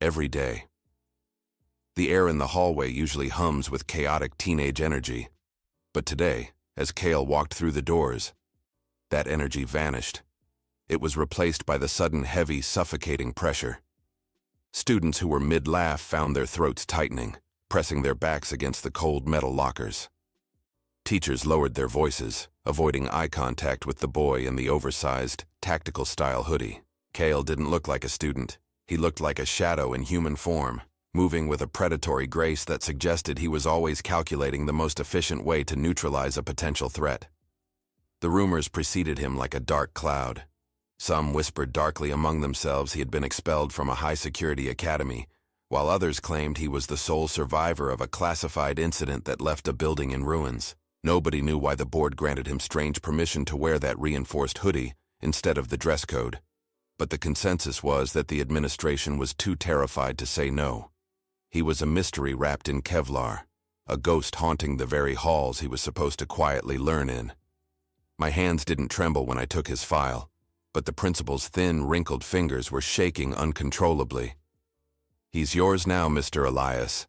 every day. The air in the hallway usually hums with chaotic teenage energy, but today, as Kale walked through the doors, that energy vanished. It was replaced by the sudden heavy, suffocating pressure. Students who were mid-laugh found their throats tightening, pressing their backs against the cold metal lockers. Teachers lowered their voices, avoiding eye contact with the boy in the oversized, tactical-style hoodie. Kale didn't look like a student. He looked like a shadow in human form, moving with a predatory grace that suggested he was always calculating the most efficient way to neutralize a potential threat. The rumors preceded him like a dark cloud. Some whispered darkly among themselves he had been expelled from a high-security academy, while others claimed he was the sole survivor of a classified incident that left a building in ruins. Nobody knew why the board granted him strange permission to wear that reinforced hoodie instead of the dress code, but the consensus was that the administration was too terrified to say no. He was a mystery wrapped in Kevlar, a ghost haunting the very halls he was supposed to quietly learn in. My hands didn't tremble when I took his file, but the principal's thin, wrinkled fingers were shaking uncontrollably. "He's yours now, Mr. Elias,"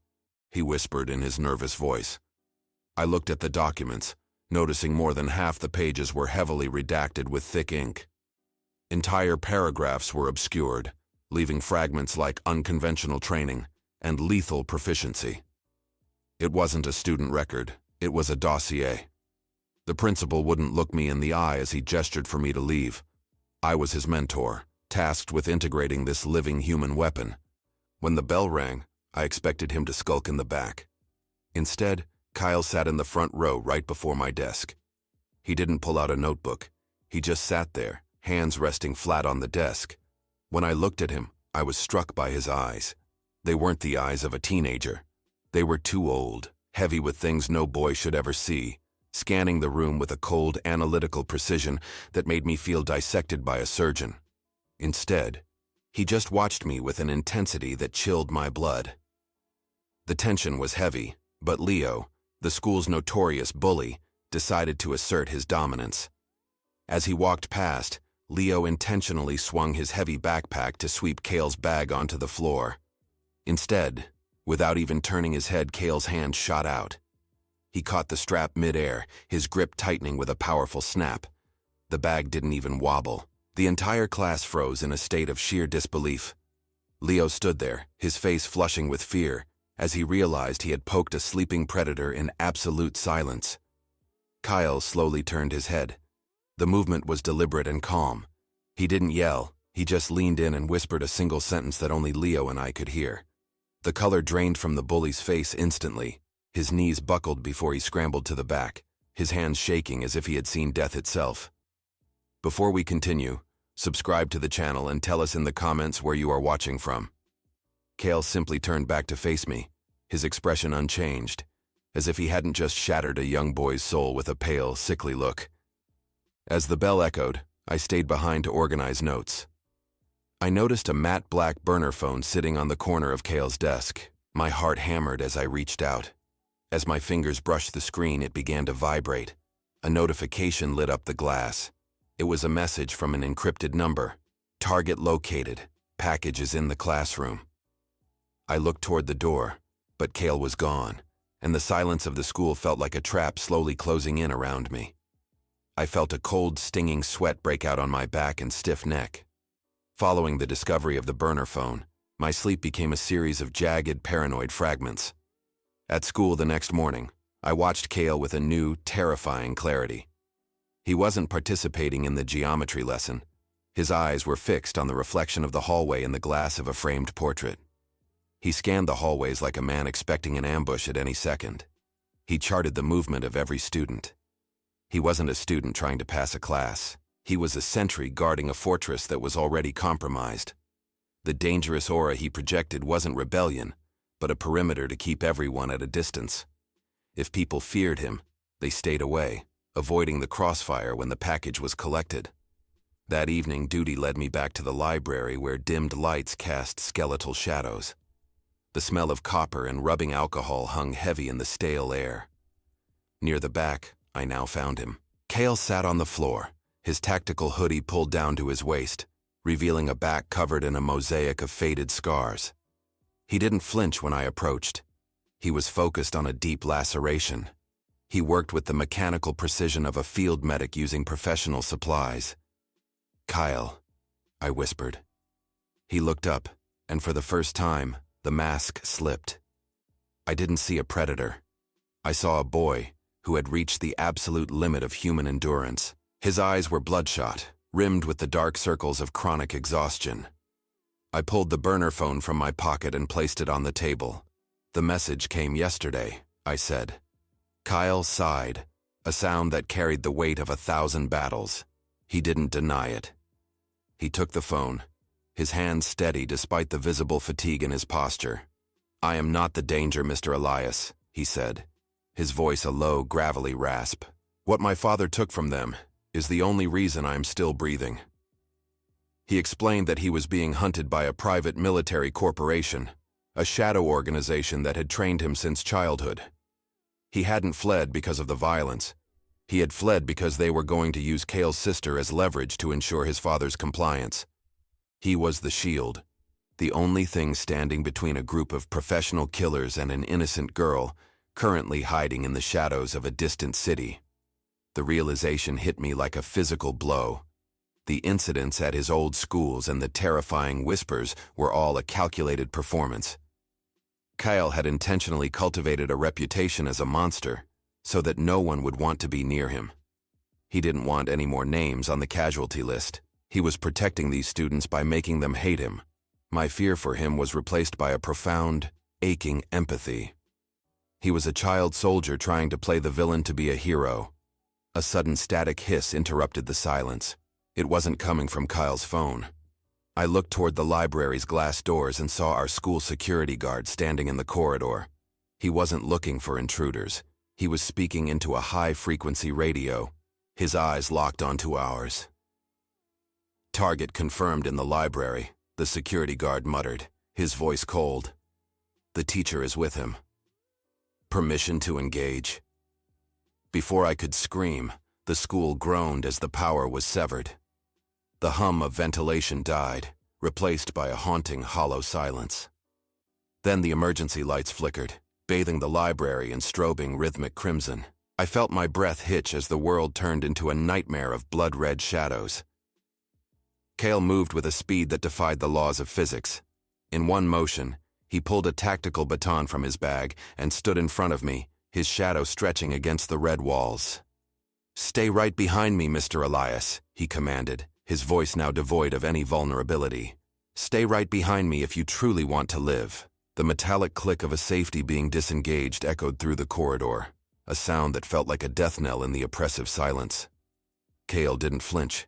he whispered in his nervous voice. I looked at the documents, noticing more than half the pages were heavily redacted with thick ink. Entire paragraphs were obscured, leaving fragments like unconventional training and lethal proficiency. It wasn't a student record, it was a dossier. The principal wouldn't look me in the eye as he gestured for me to leave. I was his mentor, tasked with integrating this living human weapon. When the bell rang, I expected him to skulk in the back. Instead, Kyle sat in the front row right before my desk. He didn't pull out a notebook. He just sat there, hands resting flat on the desk. When I looked at him, I was struck by his eyes. They weren't the eyes of a teenager. They were too old, heavy with things no boy should ever see, scanning the room with a cold, analytical precision that made me feel dissected by a surgeon. Instead, he just watched me with an intensity that chilled my blood. The tension was heavy, but Leo, the school's notorious bully, decided to assert his dominance. As he walked past, Leo intentionally swung his heavy backpack to sweep Kale's bag onto the floor. Instead, without even turning his head, Kale's hand shot out. He caught the strap mid-air, his grip tightening with a powerful snap. The bag didn't even wobble. The entire class froze in a state of sheer disbelief. Leo stood there, his face flushing with fear, as he realized he had poked a sleeping predator in absolute silence. Kyle slowly turned his head. The movement was deliberate and calm. He didn't yell, he just leaned in and whispered a single sentence that only Leo and I could hear. The color drained from the bully's face instantly. His knees buckled before he scrambled to the back, his hands shaking as if he had seen death itself. Before we continue, subscribe to the channel and tell us in the comments where you are watching from. Kale simply turned back to face me, his expression unchanged, as if he hadn't just shattered a young boy's soul with a pale, sickly look. As the bell echoed, I stayed behind to organize notes. I noticed a matte black burner phone sitting on the corner of Kale's desk. My heart hammered as I reached out. As my fingers brushed the screen, it began to vibrate. A notification lit up the glass. It was a message from an encrypted number. "Target located. Package is in the classroom." I looked toward the door, but Kale was gone, and the silence of the school felt like a trap slowly closing in around me. I felt a cold, stinging sweat break out on my back and stiff neck. Following the discovery of the burner phone, my sleep became a series of jagged, paranoid fragments. At school the next morning, I watched Kale with a new, terrifying clarity. He wasn't participating in the geometry lesson. His eyes were fixed on the reflection of the hallway in the glass of a framed portrait. He scanned the hallways like a man expecting an ambush at any second. He charted the movement of every student. He wasn't a student trying to pass a class. He was a sentry guarding a fortress that was already compromised. The dangerous aura he projected wasn't rebellion, but a perimeter to keep everyone at a distance. If people feared him, they stayed away, avoiding the crossfire when the package was collected. That evening, duty led me back to the library where dimmed lights cast skeletal shadows. The smell of copper and rubbing alcohol hung heavy in the stale air. Near the back, I now found him. Kale sat on the floor, his tactical hoodie pulled down to his waist, revealing a back covered in a mosaic of faded scars. He didn't flinch when I approached. He was focused on a deep laceration. He worked with the mechanical precision of a field medic using professional supplies. "Kyle," I whispered. He looked up, and for the first time, the mask slipped. I didn't see a predator. I saw a boy who had reached the absolute limit of human endurance. His eyes were bloodshot, rimmed with the dark circles of chronic exhaustion. I pulled the burner phone from my pocket and placed it on the table. "The message came yesterday," I said. Kyle sighed, a sound that carried the weight of 1,000 battles. He didn't deny it. He took the phone, his hands steady despite the visible fatigue in his posture. "I am not the danger, Mr. Elias," he said, his voice a low, gravelly rasp. "What my father took from them is the only reason I am still breathing." He explained that he was being hunted by a private military corporation, a shadow organization that had trained him since childhood. He hadn't fled because of the violence. He had fled because they were going to use Cale's sister as leverage to ensure his father's compliance. He was the shield, the only thing standing between a group of professional killers and an innocent girl currently hiding in the shadows of a distant city. The realization hit me like a physical blow. The incidents at his old schools and the terrifying whispers were all a calculated performance. Kyle had intentionally cultivated a reputation as a monster so that no one would want to be near him. He didn't want any more names on the casualty list. He was protecting these students by making them hate him. My fear for him was replaced by a profound, aching empathy. He was a child soldier trying to play the villain to be a hero. A sudden static hiss interrupted the silence. It wasn't coming from Kyle's phone. I looked toward the library's glass doors and saw our school security guard standing in the corridor. He wasn't looking for intruders. He was speaking into a high-frequency radio. His eyes locked onto ours. "Target confirmed in the library," the security guard muttered, his voice cold. "The teacher is with him. Permission to engage." Before I could scream, the school groaned as the power was severed. The hum of ventilation died, replaced by a haunting, hollow silence. Then the emergency lights flickered, bathing the library in strobing rhythmic crimson. I felt my breath hitch as the world turned into a nightmare of blood-red shadows. Cale moved with a speed that defied the laws of physics. In one motion, he pulled a tactical baton from his bag and stood in front of me, his shadow stretching against the red walls. "Stay right behind me, Mr. Elias," he commanded, his voice now devoid of any vulnerability. "Stay right behind me if you truly want to live." The metallic click of a safety being disengaged echoed through the corridor, a sound that felt like a death knell in the oppressive silence. Cale didn't flinch.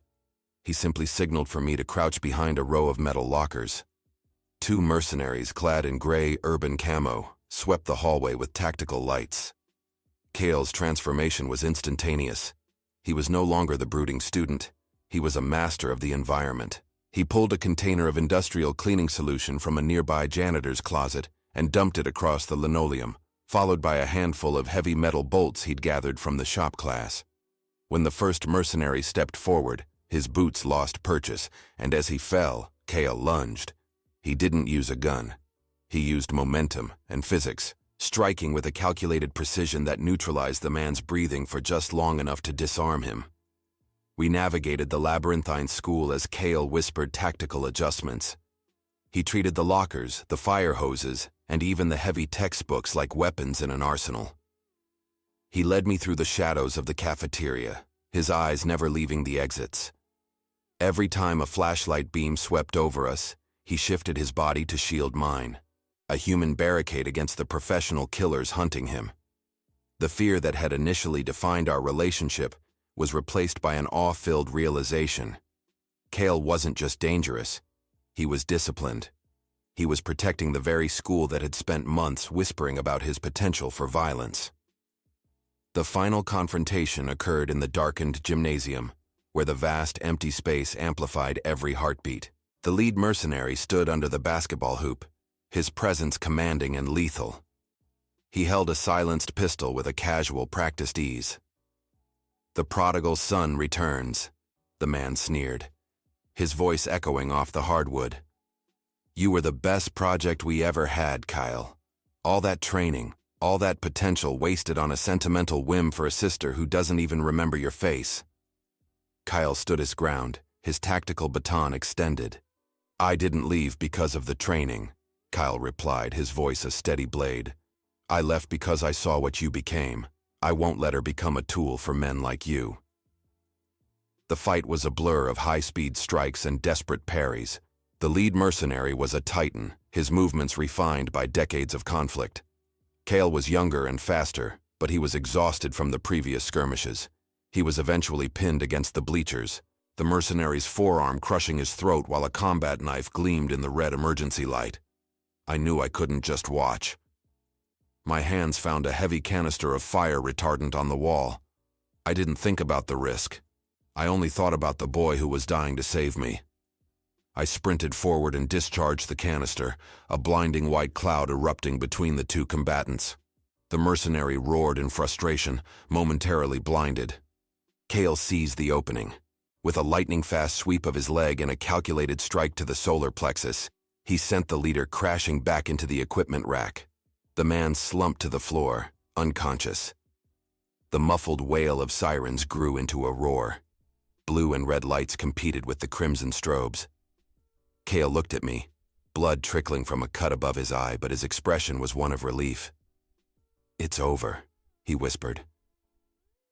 He simply signaled for me to crouch behind a row of metal lockers. Two mercenaries clad in gray urban camo swept the hallway with tactical lights. Cale's transformation was instantaneous. He was no longer the brooding student. He was a master of the environment. He pulled a container of industrial cleaning solution from a nearby janitor's closet and dumped it across the linoleum, followed by a handful of heavy metal bolts he'd gathered from the shop class. When the first mercenary stepped forward, his boots lost purchase, and as he fell, Cale lunged. He didn't use a gun. He used momentum and physics, striking with a calculated precision that neutralized the man's breathing for just long enough to disarm him. We navigated the labyrinthine school as Cale whispered tactical adjustments. He treated the lockers, the fire hoses, and even the heavy textbooks like weapons in an arsenal. He led me through the shadows of the cafeteria, his eyes never leaving the exits. Every time a flashlight beam swept over us, he shifted his body to shield mine, a human barricade against the professional killers hunting him. The fear that had initially defined our relationship was replaced by an awe-filled realization. Cale wasn't just dangerous, he was disciplined. He was protecting the very school that had spent months whispering about his potential for violence. The final confrontation occurred in the darkened gymnasium, where the vast empty space amplified every heartbeat. The lead mercenary stood under the basketball hoop, his presence commanding and lethal. He held a silenced pistol with a casual, practiced ease. "The prodigal son returns," the man sneered, his voice echoing off the hardwood. You were the best project we ever had, Kyle. All that training, all that potential wasted on a sentimental whim for a sister who doesn't even remember your face. Kyle stood his ground, his tactical baton extended. I didn't leave because of the training, Kyle replied, his voice a steady blade. I left because I saw what you became. I won't let her become a tool for men like you. The fight was a blur of high-speed strikes and desperate parries. The lead mercenary was a titan, his movements refined by decades of conflict. Kale was younger and faster, but he was exhausted from the previous skirmishes. He was eventually pinned against the bleachers, the mercenary's forearm crushing his throat while a combat knife gleamed in the red emergency light. I knew I couldn't just watch. My hands found a heavy canister of fire retardant on the wall. I didn't think about the risk. I only thought about the boy who was dying to save me. I sprinted forward and discharged the canister, a blinding white cloud erupting between the two combatants. The mercenary roared in frustration, momentarily blinded. Kale seized the opening. With a lightning-fast sweep of his leg and a calculated strike to the solar plexus, he sent the leader crashing back into the equipment rack. The man slumped to the floor, unconscious. The muffled wail of sirens grew into a roar. Blue and red lights competed with the crimson strobes. Kale looked at me, blood trickling from a cut above his eye, but his expression was one of relief. It's over, he whispered.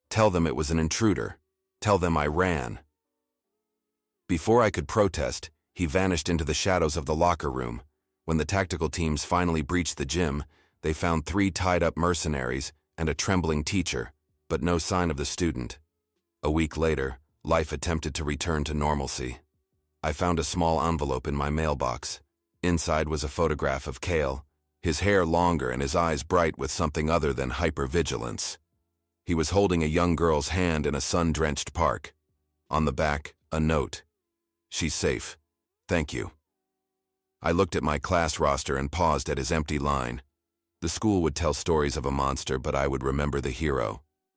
Tell them it was an intruder. Tell them I ran. Before I could protest, he vanished into the shadows of the locker room. When the tactical teams finally breached the gym, they found 3 tied-up mercenaries and a trembling teacher, but no sign of the student. A week later, life attempted to return to normalcy. I found a small envelope in my mailbox. Inside was a photograph of Kale, his hair longer and his eyes bright with something other than hypervigilance. He was holding a young girl's hand in a sun-drenched park. On the back, a note. She's safe. Thank you. I looked at my class roster and paused at his empty line. The school would tell stories of a monster, but I would remember the hero.